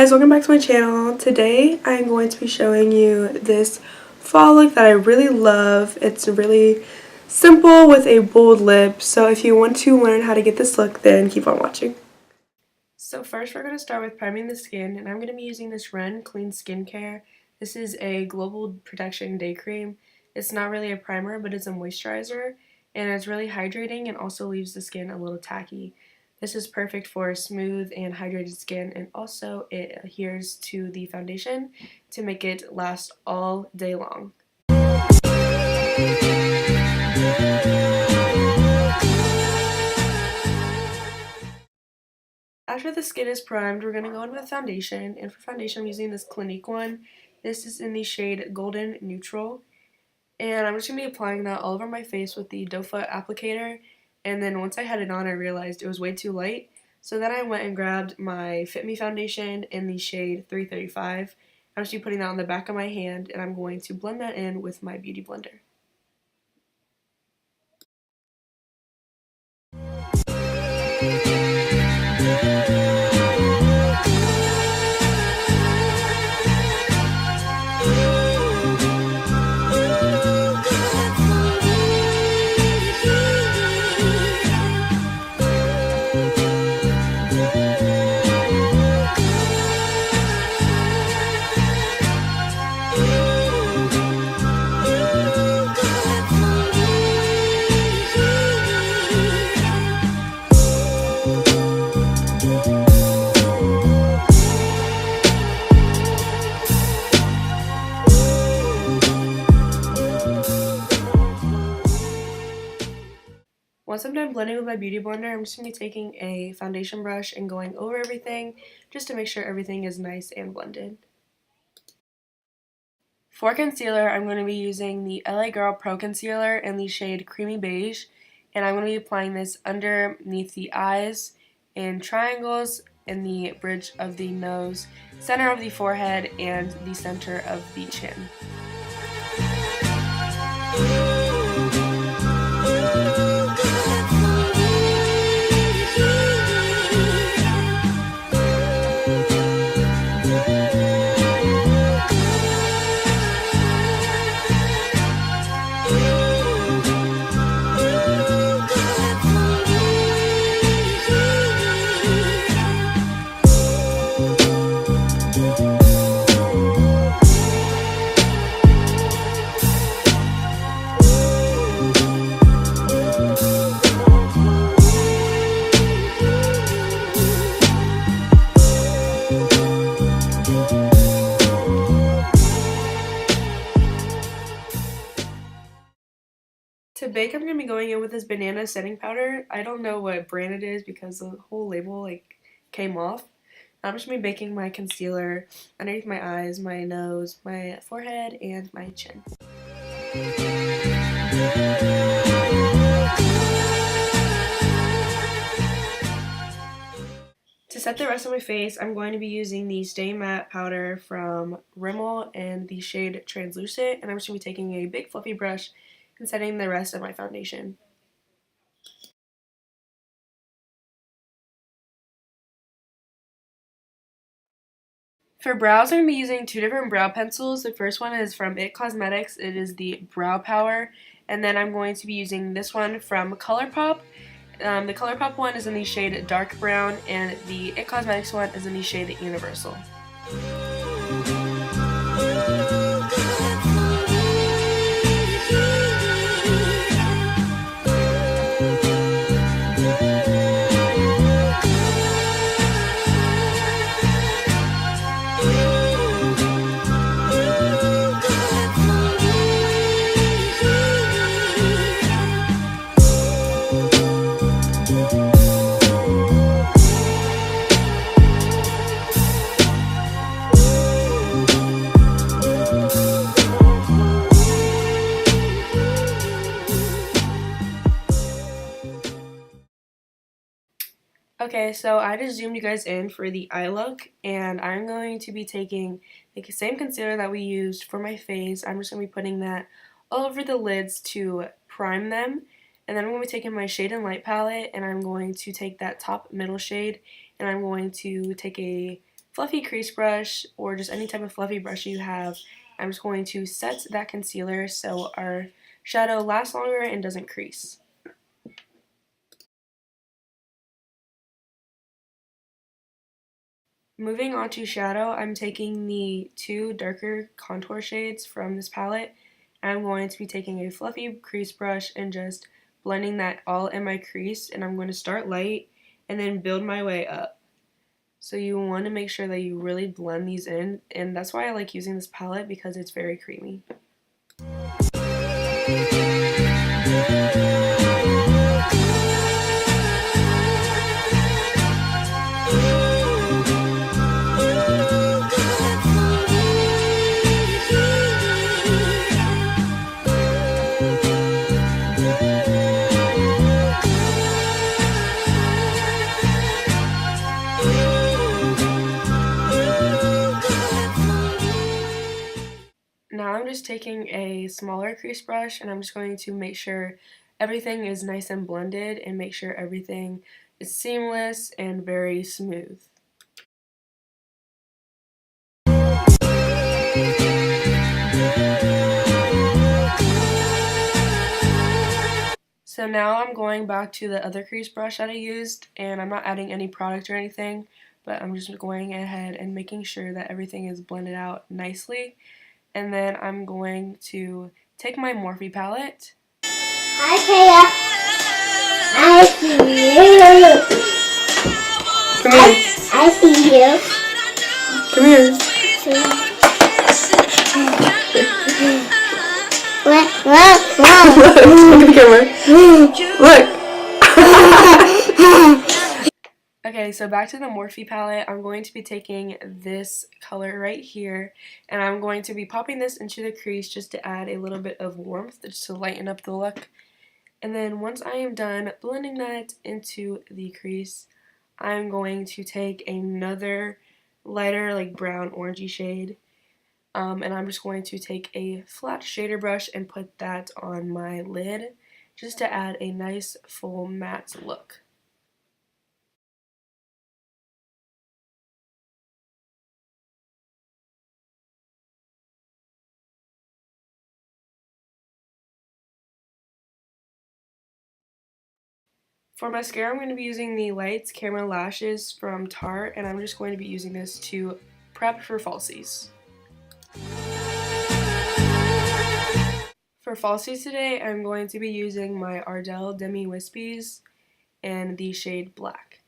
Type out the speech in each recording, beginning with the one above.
guys, welcome back to my channel. Today I'm going to be showing you this fall look that I really love. It's really simple with a bold lip, so if you want to learn how to get this look, then keep on watching. So first we're going to start with priming the skin, and I'm going to be using this Ren Clean Skincare. This is a Global Protection Day Cream. It's not really a primer, but it's a moisturizer, and it's really hydrating and also leaves the skin a little tacky. This is perfect for smooth and hydrated skin, and also it adheres to the foundation to make it last all day long. After the skin is primed, we're going to go in with foundation, and for foundation I'm using this Clinique one. This is in the shade Golden Neutral, and I'm just going to be applying that all over my face with the doe foot applicator. And then once I had it on, I realized it was way too light, so then I went and grabbed my Fit Me foundation in the shade 335. I'm just going to be putting that on the back of my hand, and I'm going to blend that in with my beauty blender. Once I'm done blending with my beauty blender, I'm just going to be taking a foundation brush and going over everything just to make sure everything is nice and blended. For concealer, I'm going to be using the LA Girl Pro Concealer in the shade Creamy Beige, and I'm going to be applying this underneath the eyes, in triangles, in the bridge of the nose, center of the forehead, and the center of the chin. To bake, I'm going to be going in with this banana setting powder. I don't know what brand it is because the whole label came off. I'm just going to be baking my concealer underneath my eyes, my nose, my forehead, and my chin. To set the rest of my face, I'm going to be using the Stay Matte powder from Rimmel in the shade Translucent, and I'm just going to be taking a big fluffy brush and setting the rest of my foundation. For brows, I'm going to be using two different brow pencils. The first one is from IT Cosmetics. It is the Brow Power, and then I'm going to be using this one from Colourpop. The Colourpop one is in the shade Dark Brown, and the IT Cosmetics one is in the shade Universal. Okay, so I just zoomed you guys in for the eye look, and I'm going to be taking the same concealer that we used for my face. I'm just going to be putting that all over the lids to prime them, and then I'm going to be taking my Shade and Light palette, and I'm going to take that top middle shade, and I'm going to take a fluffy crease brush or just any type of fluffy brush you have, I'm just going to set that concealer so our shadow lasts longer and doesn't crease. Moving on to shadow, I'm taking the two darker contour shades from this palette. I'm going to be taking a fluffy crease brush and just blending that all in my crease, and I'm going to start light and then build my way up. So you want to make sure that you really blend these in, and that's why I like using this palette, because it's very creamy. Now I'm just taking a smaller crease brush and I'm just going to make sure everything is nice and blended and make sure everything is seamless and very smooth. So now I'm going back to the other crease brush that I used, and I'm not adding any product or anything, but I'm just going ahead and making sure that everything is blended out nicely. And then I'm going to take my Morphe palette. Hi, Taya. I see you. Come here. I see you. Come here. Look at the camera. Look. Okay, so back to the Morphe palette. I'm going to be taking this color right here, and I'm going to be popping this into the crease just to add a little bit of warmth, just to lighten up the look. And then once I am done blending that into the crease, I'm going to take another lighter, like brown orangey shade, and I'm just going to take a flat shader brush and put that on my lid just to add a nice full matte look. For mascara, I'm going to be using the Lights Camera Lashes from Tarte, and I'm just going to be using this to prep for falsies. For falsies today, I'm going to be using my Ardell Demi Wispies and the shade Black.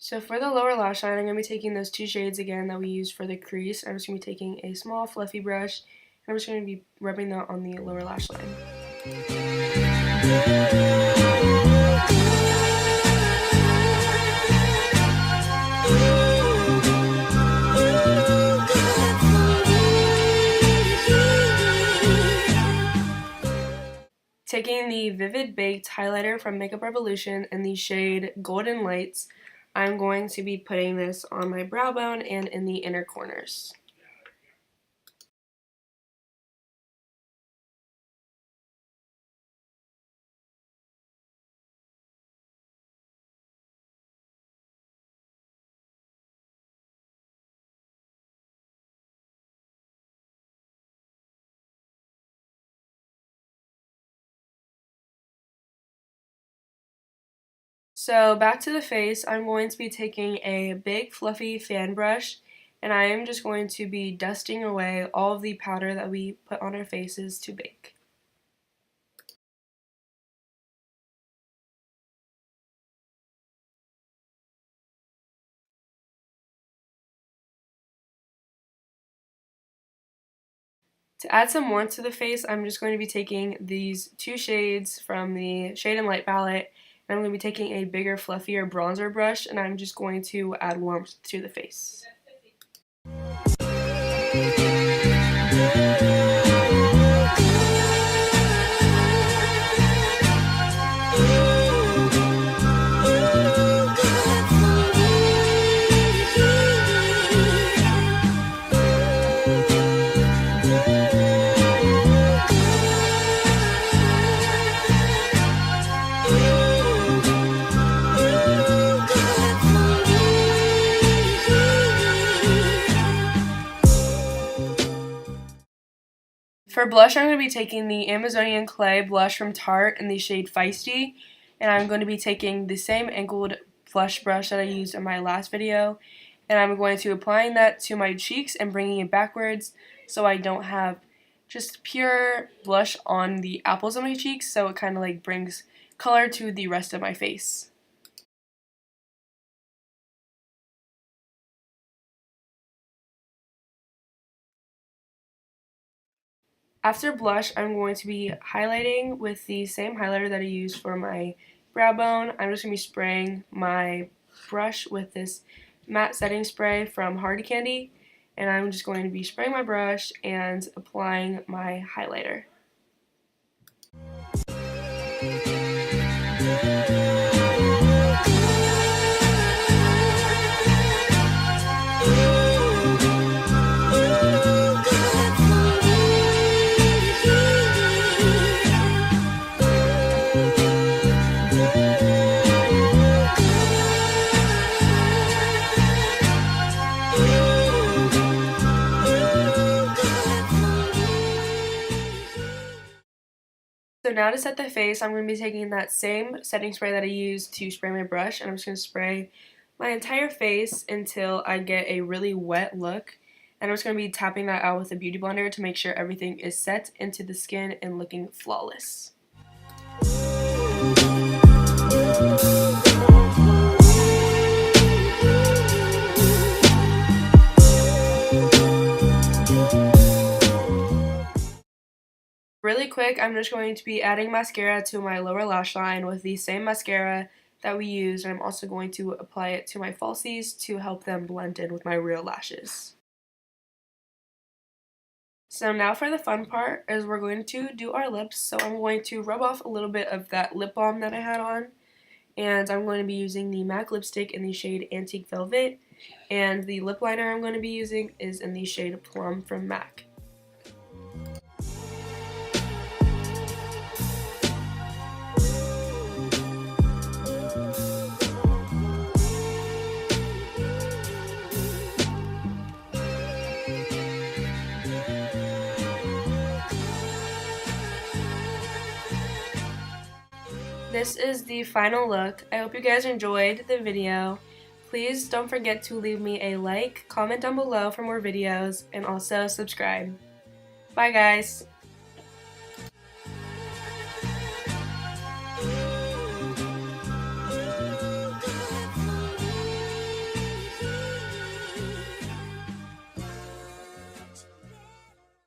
So for the lower lash line, I'm going to be taking those two shades again that we used for the crease. I'm just going to be taking a small fluffy brush, and I'm just going to be rubbing that on the lower lash line. Taking the Vivid Baked highlighter from Makeup Revolution in the shade Golden Lights, I'm going to be putting this on my brow bone and in the inner corners. So back to the face, I'm going to be taking a big fluffy fan brush, and I am just going to be dusting away all of the powder that we put on our faces to bake. To add some warmth to the face, I'm just going to be taking these two shades from the Shade and Light palette, and I'm going to be taking a bigger, fluffier bronzer brush, and I'm just going to add warmth to the face. For blush, I'm going to be taking the Amazonian Clay blush from Tarte in the shade Feisty, and I'm going to be taking the same angled blush brush that I used in my last video, and I'm going to be applying that to my cheeks and bringing it backwards so I don't have just pure blush on the apples of my cheeks, so it kind of like brings color to the rest of my face. After blush, I'm going to be highlighting with the same highlighter that I used for my brow bone. I'm just going to be spraying my brush with this matte setting spray from Hardy Candy, and I'm just going to be spraying my brush and applying my highlighter. So now to set the face, I'm going to be taking that same setting spray that I used to spray my brush, and I'm just going to spray my entire face until I get a really wet look. And I'm just going to be tapping that out with a beauty blender to make sure everything is set into the skin and looking flawless. Really quick, I'm just going to be adding mascara to my lower lash line with the same mascara that we used, and I'm also going to apply it to my falsies to help them blend in with my real lashes. So now for the fun part is we're going to do our lips. So I'm going to rub off a little bit of that lip balm that I had on, and I'm going to be using the MAC lipstick in the shade Antique Velvet, and the lip liner I'm going to be using is in the shade Plum from MAC. This is the final look. I hope you guys enjoyed the video. Please don't forget to leave me a like, comment down below for more videos, and also subscribe. Bye guys!